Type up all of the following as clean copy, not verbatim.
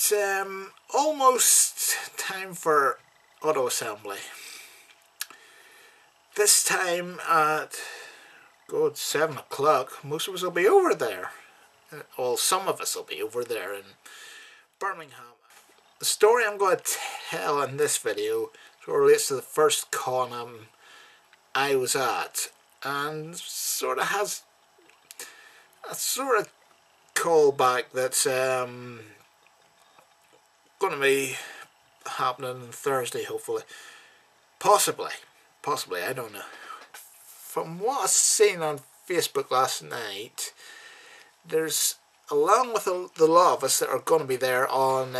It's almost time for auto assembly. This time at 7 o'clock, most of us will be over there. Well, some of us will be over there in Birmingham. The story I'm going to tell in this video sort of relates to the first con I was at, and sort of has a sort of callback that's going to be happening on Thursday, hopefully. Possibly, I don't know. From what I've seen on Facebook last night, there's, along with the lot of us that are going to be there on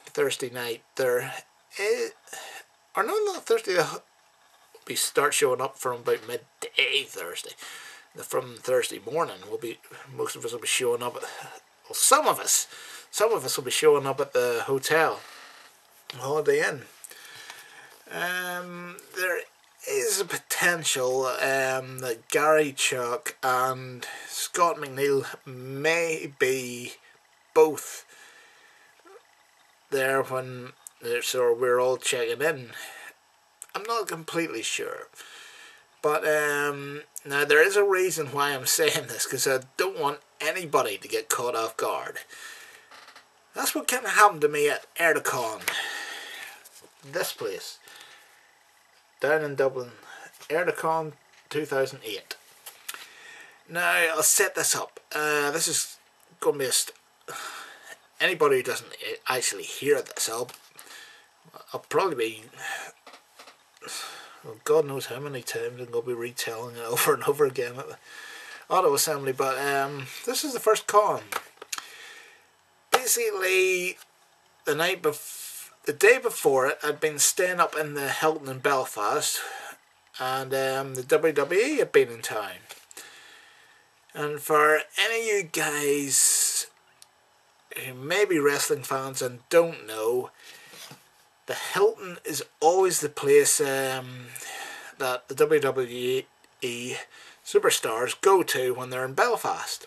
Thursday night, there is, or no, not Thursday, we start showing up from about midday Thursday. From Thursday morning, most of us will be showing up at, well, some of us will be showing up at the hotel, Holiday Inn. There is a potential that Gary Chuck and Scott McNeil may be both there when we're all checking in. I'm not completely sure, but now there is a reason why I'm saying this, because I don't want anybody to get caught off guard. That's what kind of happened to me at Eirtakon. This place down in Dublin, Eirtakon 2008. Now I'll set this up. This is going to be anybody who doesn't actually hear this, I'll probably be, well, God knows how many times I'm going to be retelling it over and over again at the auto assembly. But this is the first con. Basically, the day before it, I'd been staying up in the Hilton in Belfast, and the WWE had been in town. And for any of you guys who may be wrestling fans and don't know, the Hilton is always the place that the WWE superstars go to when they're in Belfast.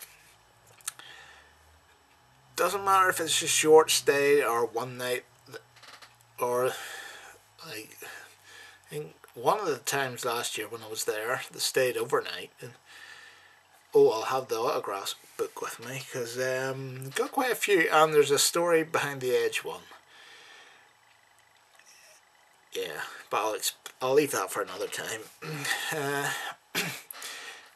Doesn't matter if it's a short stay or one night, or like, I think one of the times last year when I was there, they stayed overnight. And I'll have the autographs book with me, because got quite a few, and there's a story behind the edge one. Yeah, but I'll leave that for another time.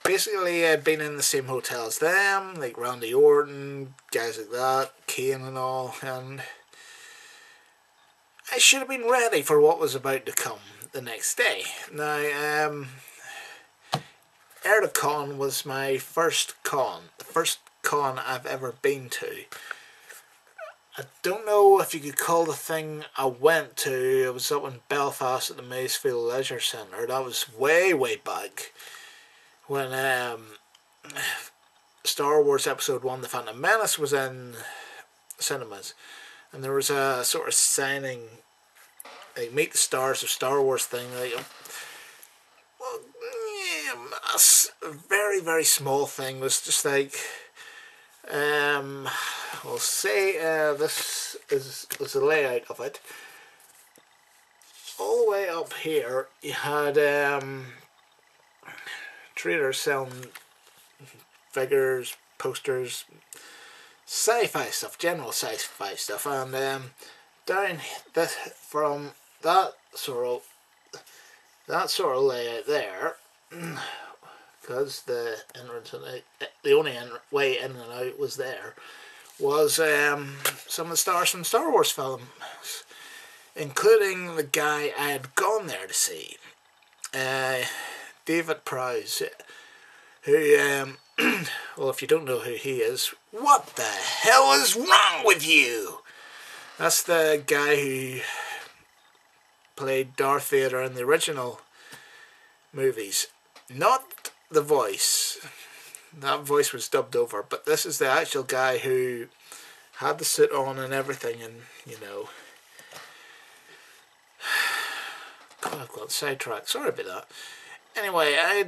Basically, I'd been in the same hotel as them, like Randy Orton, guys like that, Kane and all, and I should have been ready for what was about to come the next day. Now, Eirtakon was my first con, the first con I've ever been to. I don't know if you could call the thing I went to, it was up in Belfast at the Maysfield Leisure Centre. That was way back when Star Wars Episode 1, The Phantom Menace, was in cinemas. And there was a sort of signing, like Meet the Stars of Star Wars thing, like, well, yeah, a very small thing. It was just like, we'll say this was the layout of it. All the way up here, you had traders selling figures, posters, sci-fi stuff, general sci-fi stuff, and down this, from that sort of layout there, because the entrance and the only way in and out was there, was some of the stars from Star Wars films, including the guy I had gone there to see, David Prowse, who, well, if you don't know who he is, what the hell is wrong with you? That's the guy who played Darth Vader in the original movies. Not the voice. That voice was dubbed over, but this is the actual guy who had the suit on and everything, and, you know, God, I've got sidetracked, sorry about that. Anyway, I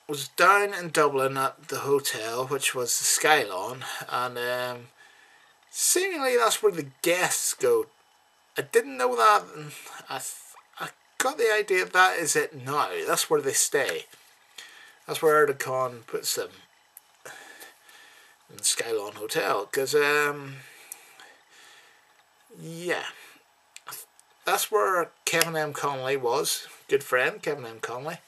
was down in Dublin at the hotel, which was the Skylon, and seemingly that's where the guests go. I didn't know that, and I got the idea that is it now. That's where they stay. That's where Eirtakon puts them, in the Skylon Hotel, because yeah, that's where Kevin M. Connolly was, good friend Kevin M. Connolly,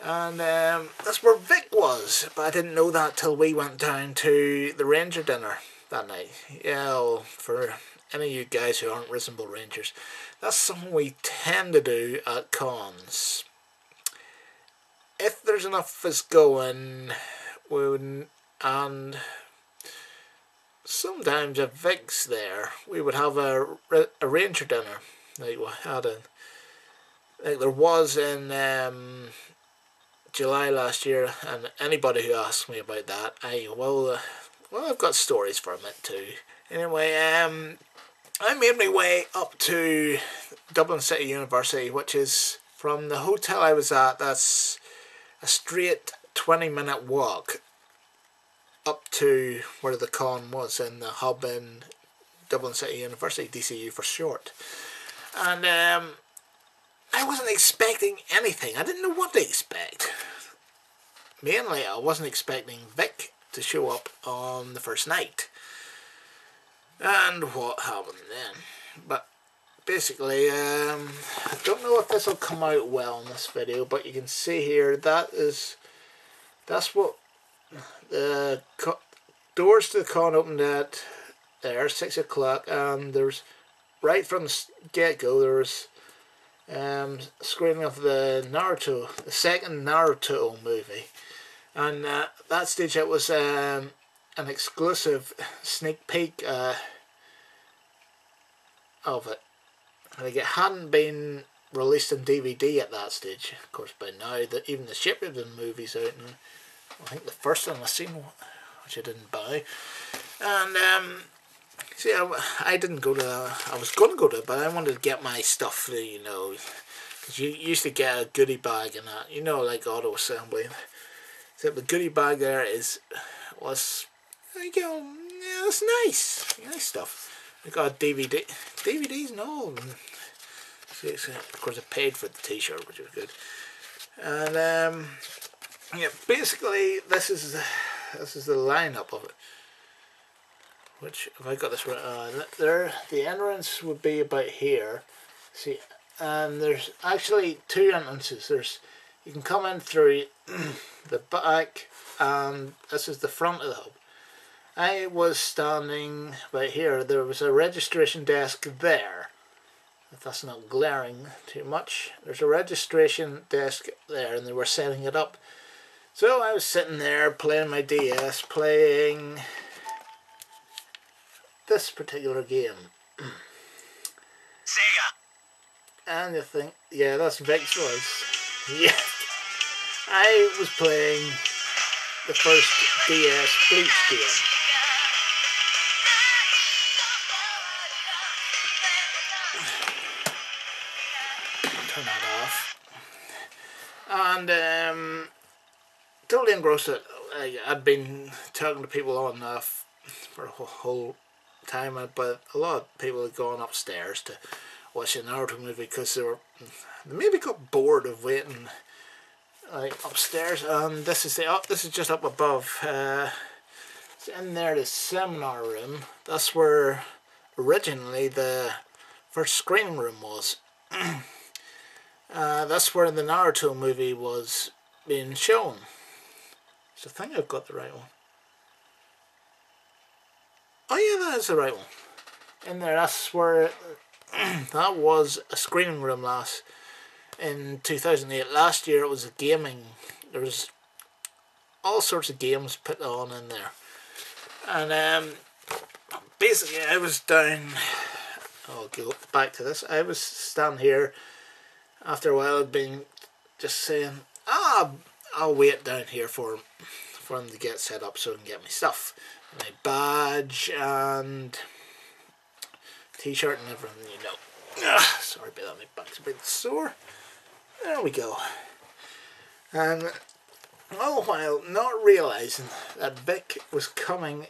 and that's where Vic was, but I didn't know that till we went down to the Ranger dinner that night. Yeah, well, for any of you guys who aren't RISEMBOOL Rangers, that's something we tend to do at cons. If there's enough of us going, we would, and sometimes if Vic's there, we would have a Ranger dinner, like we had like there was in July last year, and anybody who asks me about that, well, I've got stories from it too. Anyway, I made my way up to Dublin City University, which is from the hotel I was at. That's a straight 20-minute walk up to where the con was, in the hub in Dublin City University, DCU for short. And I wasn't expecting anything. I didn't know what to expect. Mainly, I wasn't expecting Vic to show up on the first night. And what happened then? But basically, I don't know if this will come out well in this video, but you can see here, that's what the doors to the con opened at there, 6 o'clock, and there's, right from the get-go, there's screening of the Naruto, the second Naruto movie, and that stage it was an exclusive sneak peek of it. Like, it hadn't been released on DVD at that stage. Of course, by now, even the Shippuden movie's out, and I think the first one I seen, which I didn't buy. And see, I didn't go to. I was going to go to it, but I wanted to get my stuff, you know, because you used to get a goodie bag and that, you know, like auto assembly. So the goodie bag there was, you know, yeah, it's nice stuff. I got DVDs and all. And see, of course, I paid for the T-shirt, which was good. And yeah, basically, this is the lineup of it. Which, if I got this right, there, the entrance would be about here. See, and there's actually two entrances. You can come in through the back, and this is the front of the hub. I was standing right here. There was a registration desk there. If that's not glaring too much, there's a registration desk there, and they were setting it up. So I was sitting there playing my DS, playing this particular game. Sega. And you think, yeah, that's Vic's voice. Yeah. I was playing the first DS Bleach game. Turn that off. And totally engrossed it. I'd been talking to people on and off for a whole time, but a lot of people had gone upstairs to watch the Naruto movie because they maybe got bored of waiting like upstairs. And this is just up above. It's in there, the seminar room. That's where originally the first screening room was. That's where the Naruto movie was being shown. So I think I've got the right one. Oh yeah, that is the right one. In there, that's where that was a screening room in 2008. Last year it was a gaming. There was all sorts of games put on in there. And basically I was down, I'll go back to this. I was standing here after a while. I'd been just saying, I'll wait down here for them to get set up so I can get my stuff. My badge and T-shirt and everything, you know. Sorry about that, my back's a bit sore. There we go. And all the while not realising that Vic was coming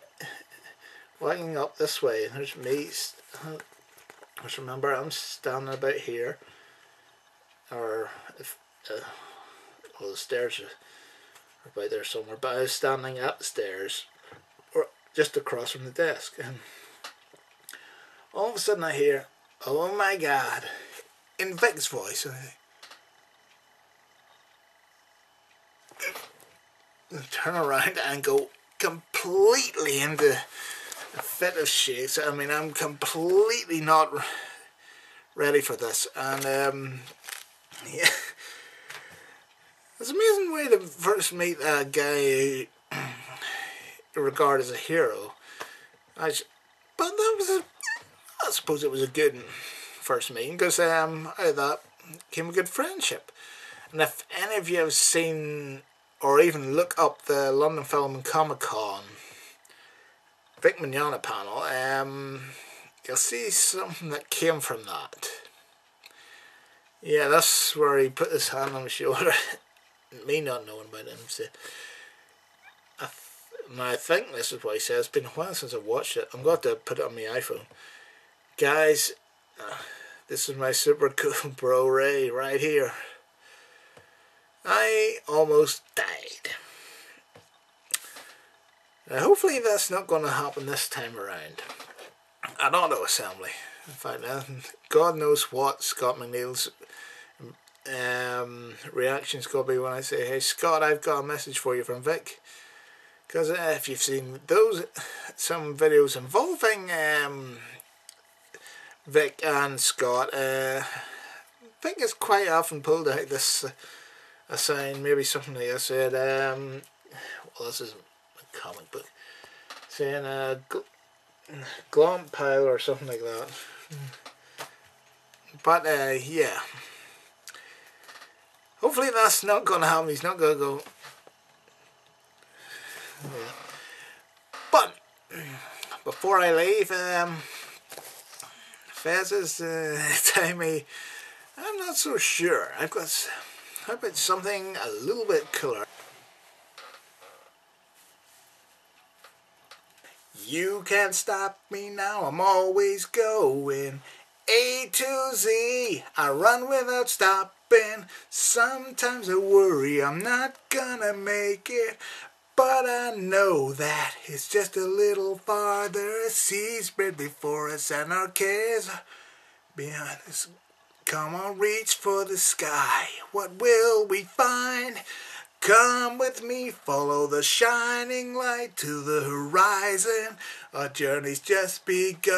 walking up this way, and there's me. Just remember, I'm standing about here, or if well, the stairs are about there somewhere. But I was standing at the stairs, or just across from the desk, and all of a sudden I hear, "Oh my God," in Vic's voice. And turn around and go completely into a fit of shakes. I mean, I'm completely not ready for this, and yeah, it's an amazing way to first meet a guy you regard as a hero. But that was I suppose it was a good first meeting, because out of that came a good friendship. And if any of you have seen or even look up the London Film and Comic Con Vic Mignogna panel, you'll see something that came from that. Yeah, that's where he put his hand on my shoulder, me not knowing about him. So I think this is what he says. It's been a while since I've watched it. I'm going to put it on my iPhone. Guys, this is my super cool bro Ray right here. I almost died. Hopefully that's not going to happen this time around. An auto assembly. In fact, God knows what Scott McNeil's reaction's going to be when I say, "Hey Scott, I've got a message for you from Vic." Because if you've seen some videos involving Vic and Scott, Vic has quite often pulled out this a sign, maybe something like I said, well, this isn't a comic book, saying glomp pile or something like that. But yeah, hopefully that's not going to happen. He's not going to go. Yeah. But before I leave, Fez is telling me I'm not so sure. I've got how about something a little bit cooler. You can't stop me now, I'm always going A to Z, I run without stopping. Sometimes I worry I'm not gonna make it, but I know that it's just a little farther. Seas spread before us and our cares behind us. Come on, reach for the sky. What will we find? Come with me, follow the shining light to the horizon. Our journey's just begun.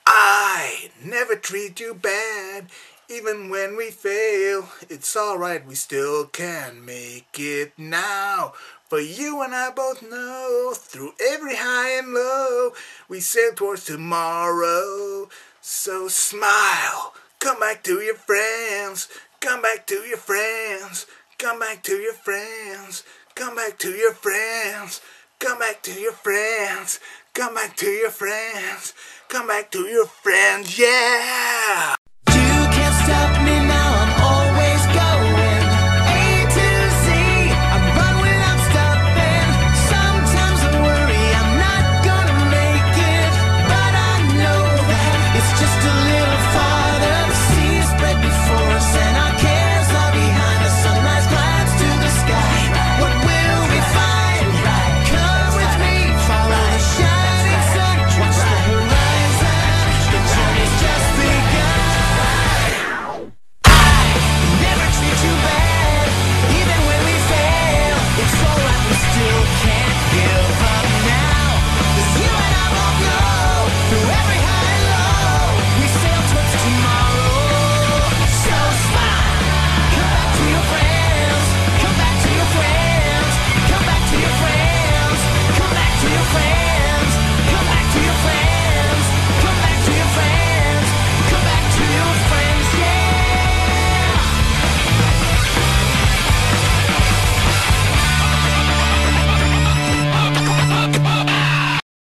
I never treat you bad, even when we fail. It's alright, we still can make it now. For you and I both know, through every high and low, we sail towards tomorrow. So smile, come back to your friends, come back to your friends, come back to your friends, come back to your friends, come back to your friends, come back to your friends, come back to your friends, yeah!